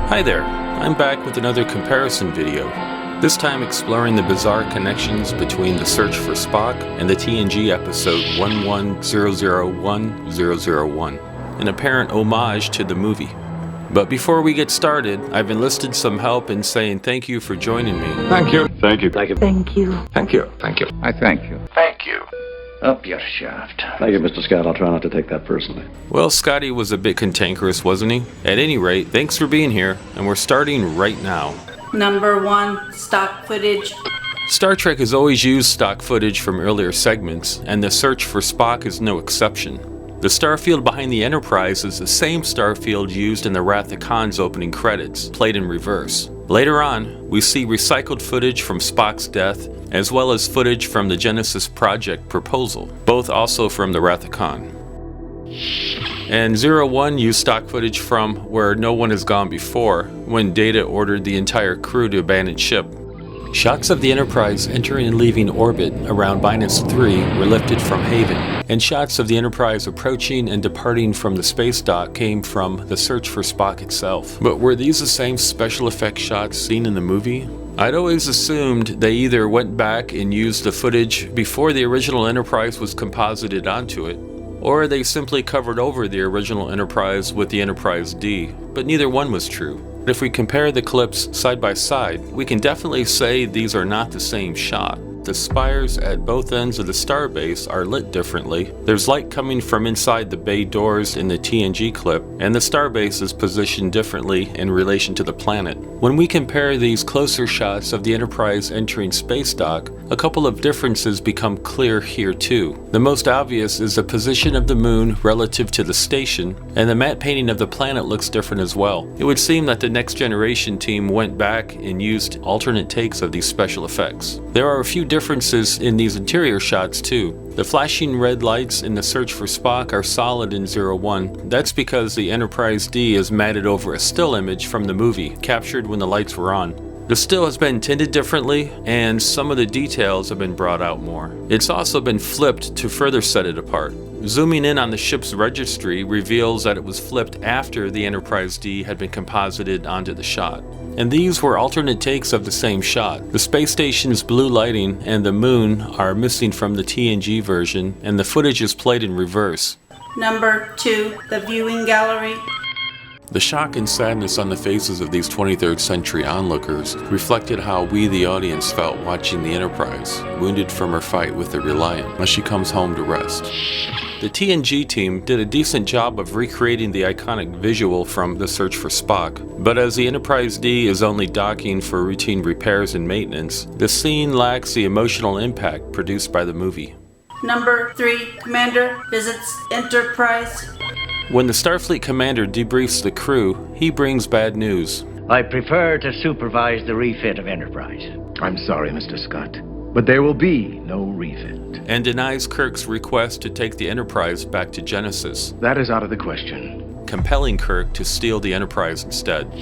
Hi there, I'm back with another comparison video, this time exploring the bizarre connections between the search for Spock and the TNG episode 11001001, an apparent homage to the movie. But before we get started, I've enlisted some help in saying thank you for joining me. Thank you. Thank you. Thank you. Thank you. Thank you. Thank you. I thank you. Thank you. Up your shaft. Thank you, Mr. Scott. I'll try not to take that personally. Well, Scotty was a bit cantankerous, wasn't he? At any rate, thanks for being here, and we're starting right now. Number 1, stock footage. Star Trek has always used stock footage from earlier segments, and the search for Spock is no exception. The starfield behind the Enterprise is the same starfield used in the Wrath of Khan's opening credits, played in reverse. Later on, we see recycled footage from Spock's death, as well as footage from the Genesis Project proposal, both also from the Wrath of Khan. And 01 used stock footage from Where No One Has Gone Before, when Data ordered the entire crew to abandon ship. Shots of the Enterprise entering and leaving orbit around Binus 3 were lifted from Haven, and shots of the Enterprise approaching and departing from the space dock came from the search for Spock itself. But were these the same special effects shots seen in the movie? I'd always assumed they either went back and used the footage before the original Enterprise was composited onto it, or they simply covered over the original Enterprise with the Enterprise D, but neither one was true. If we compare the clips side by side, we can definitely say these are not the same shot. The spires at both ends of the starbase are lit differently. There's light coming from inside the bay doors in the TNG clip, and the starbase is positioned differently in relation to the planet. When we compare these closer shots of the Enterprise entering space dock, a couple of differences become clear here too. The most obvious is the position of the moon relative to the station, and the matte painting of the planet looks different as well. It would seem that the Next Generation team went back and used alternate takes of these special effects. There are a few differences in these interior shots too. The flashing red lights in the search for Spock are solid in 01. That's because the Enterprise D is matted over a still image from the movie, captured when the lights were on. The still has been tinted differently, and some of the details have been brought out more. It's also been flipped to further set it apart. Zooming in on the ship's registry reveals that it was flipped after the Enterprise D had been composited onto the shot. And these were alternate takes of the same shot. The space station's blue lighting and the moon are missing from the TNG version, and the footage is played in reverse. Number 2, the viewing gallery. The shock and sadness on the faces of these 23rd century onlookers reflected how we, the audience, felt watching the Enterprise, wounded from her fight with the Reliant, as she comes home to rest. The TNG team did a decent job of recreating the iconic visual from The Search for Spock, but as the Enterprise D is only docking for routine repairs and maintenance, the scene lacks the emotional impact produced by the movie. Number 3, Commander visits Enterprise. When the Starfleet commander debriefs the crew, he brings bad news. I prefer to supervise the refit of Enterprise. I'm sorry, Mr. Scott, but there will be no refit. And denies Kirk's request to take the Enterprise back to Genesis, That is out of the question. compelling Kirk to steal the Enterprise instead.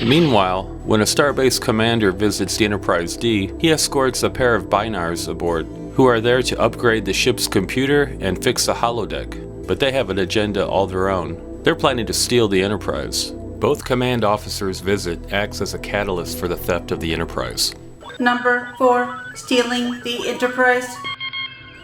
Meanwhile, when a Starbase commander visits the Enterprise D, he escorts a pair of Binars aboard, who are there to upgrade the ship's computer and fix the holodeck. But they have an agenda all their own. They're planning to steal the Enterprise. Both command officers' visit acts as a catalyst for the theft of the Enterprise. Number 4, stealing the Enterprise.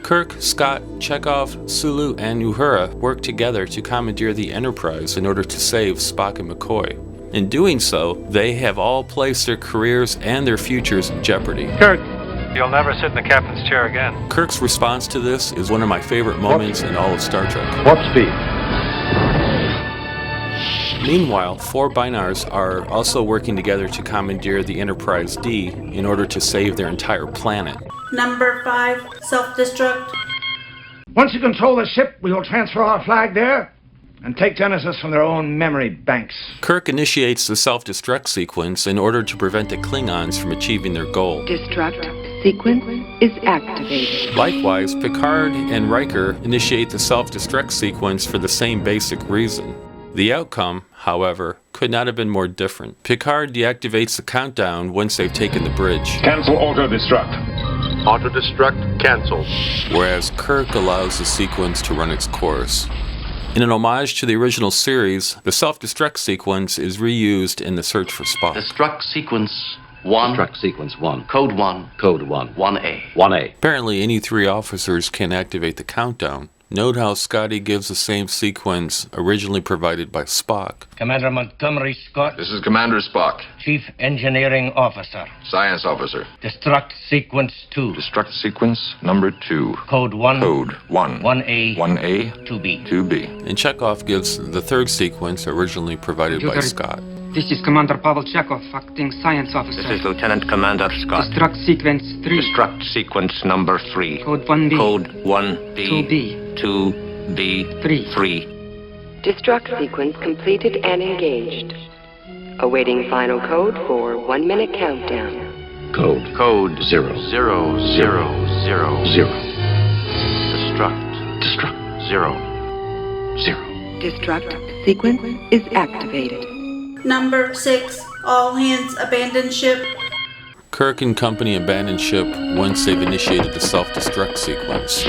Kirk, Scott, Chekhov, Sulu, and Uhura work together to commandeer the Enterprise in order to save Spock and McCoy. In doing so, they have all placed their careers and their futures in jeopardy. Kirk, you'll never sit in the captain's chair again. Kirk's response to this is one of my favorite moments in all of Star Trek. Warp speed. Meanwhile, 4 Binars are also working together to commandeer the Enterprise D in order to save their entire planet. Number 5, self-destruct. Once you control the ship, we will transfer our flag there and take Genesis from their own memory banks. Kirk initiates the self-destruct sequence in order to prevent the Klingons from achieving their goal. Destruct sequence is activated. Likewise, Picard and Riker initiate the self-destruct sequence for the same basic reason. The outcome, however, could not have been more different. Picard deactivates the countdown once they've taken the bridge, Cancel auto-destruct. Auto-destruct canceled. whereas Kirk allows the sequence to run its course. In an homage to the original series, the self-destruct sequence is reused in The Search for Spock. Destruct sequence 1. Destruct sequence 1. Code 1. Code 1. 1A. 1A. Apparently, any 3 officers can activate the countdown. Note how Scotty gives the same sequence originally provided by Spock. Commander Montgomery Scott, This is Commander Spock, Chief Engineering Officer. Science Officer. Destruct sequence 2. Destruct sequence number 2. Code 1. Code 1. 1A. 1A. 2B. 2B. And Chekhov gives the 3rd sequence originally provided by Scott. This is Commander Pavel Chekhov, acting science officer. This is Lieutenant Commander Scott. Destruct sequence 3. Destruct sequence number 3. Code 1B. Code 1B. 2B. 2B. 3. Destruct sequence completed and engaged. Awaiting final code for 1-minute countdown. Code. Code 0. 0 0 0 0. Destruct. Destruct. 0. 0. Destruct sequence is activated. Number 6. All hands abandon ship. Kirk and company abandon ship once they've initiated the self-destruct sequence.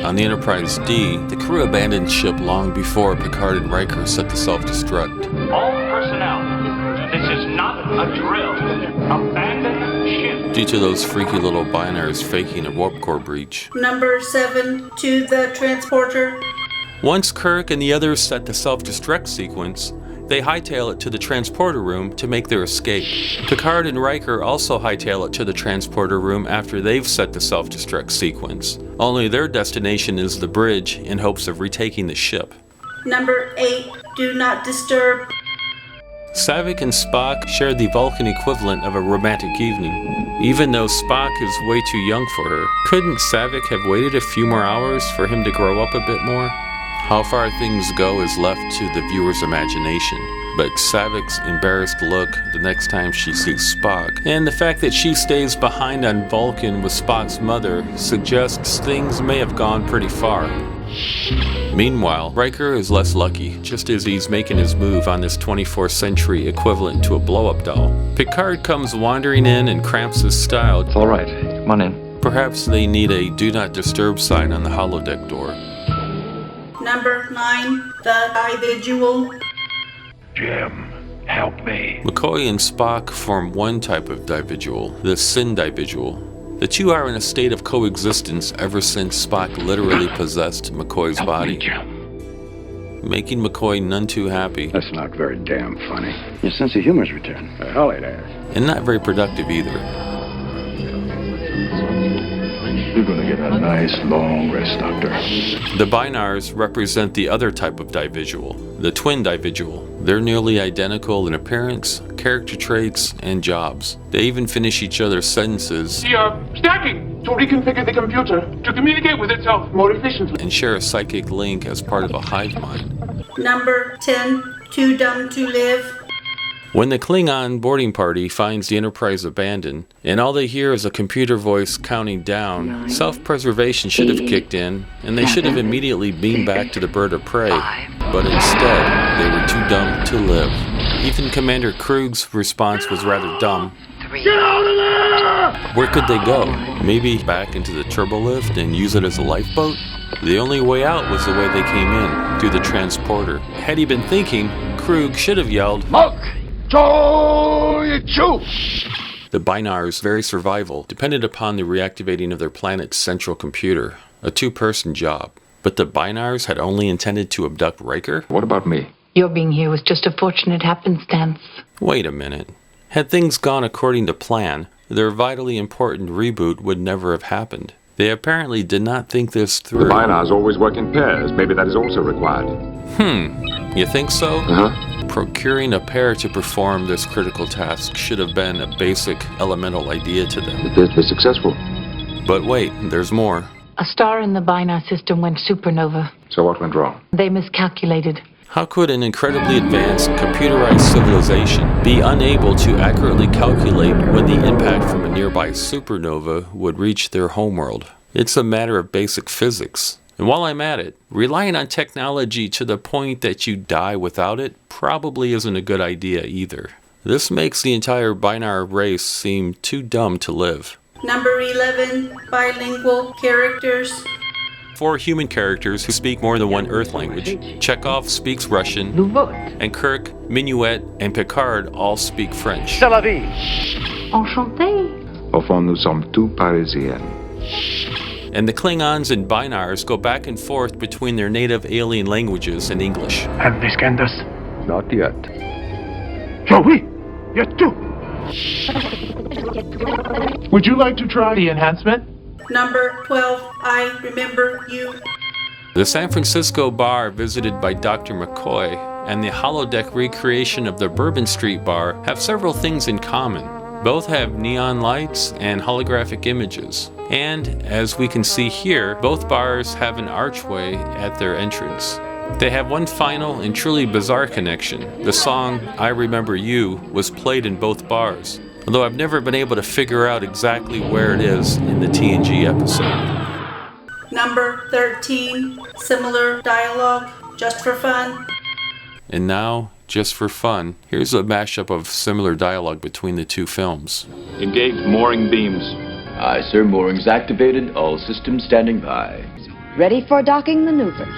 On the Enterprise D, the crew abandoned ship long before Picard and Riker set the self-destruct. All personnel, this is not a drill. Abandon ship. Due to those freaky little binars faking a warp core breach. Number 7. To the transporter. Once Kirk and the others set the self-destruct sequence, they hightail it to the transporter room to make their escape. Picard and Riker also hightail it to the transporter room after they've set the self-destruct sequence. Only their destination is the bridge in hopes of retaking the ship. Number 8. Do not disturb. Saavik and Spock share the Vulcan equivalent of a romantic evening. Even though Spock is way too young for her, couldn't Saavik have waited a few more hours for him to grow up a bit more? How far things go is left to the viewer's imagination, but Saavik's embarrassed look the next time she sees Spock, and the fact that she stays behind on Vulcan with Spock's mother suggests things may have gone pretty far. Meanwhile, Riker is less lucky, just as he's making his move on this 24th century equivalent to a blow-up doll. Picard comes wandering in and cramps his style. It's all right. Come on in. Perhaps they need a do not disturb sign on the holodeck door. Number 9. The DIVIDUAL. Jim, help me. McCoy and Spock form one type of dividual, the Sin dividual. The two are in a state of coexistence ever since Spock literally possessed McCoy's body, making McCoy none too happy, That's not very damn funny. Your sense of humor's returned. The hell it is. and not very productive either. You're gonna get a nice long rest, Doctor. The binars represent the other type of dividual, the twin dividual. They're nearly identical in appearance, character traits, and jobs. They even finish each other's sentences We are stacking to reconfigure the computer to communicate with itself more efficiently. and share a psychic link as part of a hive mind. Number 10. Too dumb to live. When the Klingon boarding party finds the Enterprise abandoned, and all they hear is a computer voice counting down, self-preservation should have kicked in, and they should have immediately beamed back to the bird of prey. But instead, they were too dumb to live. Even Commander Krug's response was rather dumb. Where could they go? Maybe back into the turbolift and use it as a lifeboat? The only way out was the way they came in, through the transporter. Had he been thinking, Krug should have yelled, The binar's very survival depended upon the reactivating of their planet's central computer, a two-person job. But the binars had only intended to abduct Riker? What about me? Your being here was just a fortunate happenstance. Wait a minute. Had things gone according to plan, their vitally important reboot would never have happened. They apparently did not think this through. The binars always work in pairs. Maybe that is also required. You think so? Uh-huh. Procuring a pair to perform this critical task should have been a basic elemental idea to them. It appears to be successful. But wait, there's more. A star in the binar system went supernova. So what went wrong? They miscalculated. How could an incredibly advanced computerized civilization be unable to accurately calculate when the impact from a nearby supernova would reach their homeworld? It's a matter of basic physics. And while I'm at it, relying on technology to the point that you die without it probably isn't a good idea either. This makes the entire binar race seem too dumb to live. Number 11. Bilingual characters. 4 human characters who speak more than one Earth language. Chekhov speaks Russian, and Kirk, Minuet, and Picard all speak French. C'est la vie. Enchanté. Au fond, nous sommes tous parisiens. And the Klingons and Binars go back and forth between their native alien languages and English. Have they scanned us? Not yet. Oh, oui. Yet too. Would you like to try the enhancement? Number 12, I remember you. The San Francisco bar visited by Dr. McCoy and the holodeck recreation of the Bourbon Street bar have several things in common. Both have neon lights and holographic images. And, as we can see here, both bars have an archway at their entrance. They have one final and truly bizarre connection. The song, I Remember You, was played in both bars, although I've never been able to figure out exactly where it is in the TNG episode. Number 13, similar dialogue, just for fun. And now, just for fun, here's a mashup of similar dialogue between the two films. Engage mooring beams. Aye, sir. Moorings activated. All systems standing by. Ready for docking maneuvers.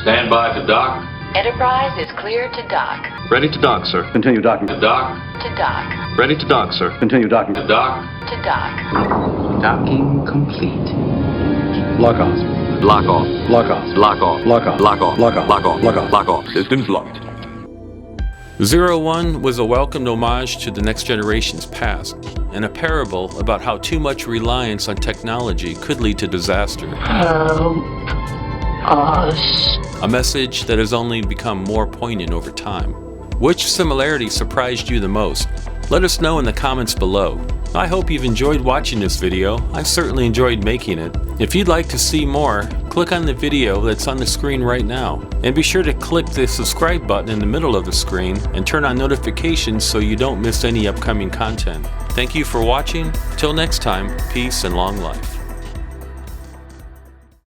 Stand by to dock. Enterprise is clear to dock. Ready to dock, sir. Continue docking. To dock. To dock. Ready to dock, sir. Continue docking. To dock. To dock. Docking complete. Lock off. Lock off. Lock off. Lock off. Lock off. Lock off. Lock off. Lock off. Lock off. Lock off. Systems locked. 01 was a welcomed homage to the Next Generation's past, and a parable about how too much reliance on technology could lead to disaster. Help us. A message that has only become more poignant over time. Which similarity surprised you the most? Let us know in the comments below. I hope you've enjoyed watching this video. I certainly enjoyed making it. If you'd like to see more, click on the video that's on the screen right now. And be sure to click the subscribe button in the middle of the screen and turn on notifications so you don't miss any upcoming content. Thank you for watching. Till next time, peace and long life.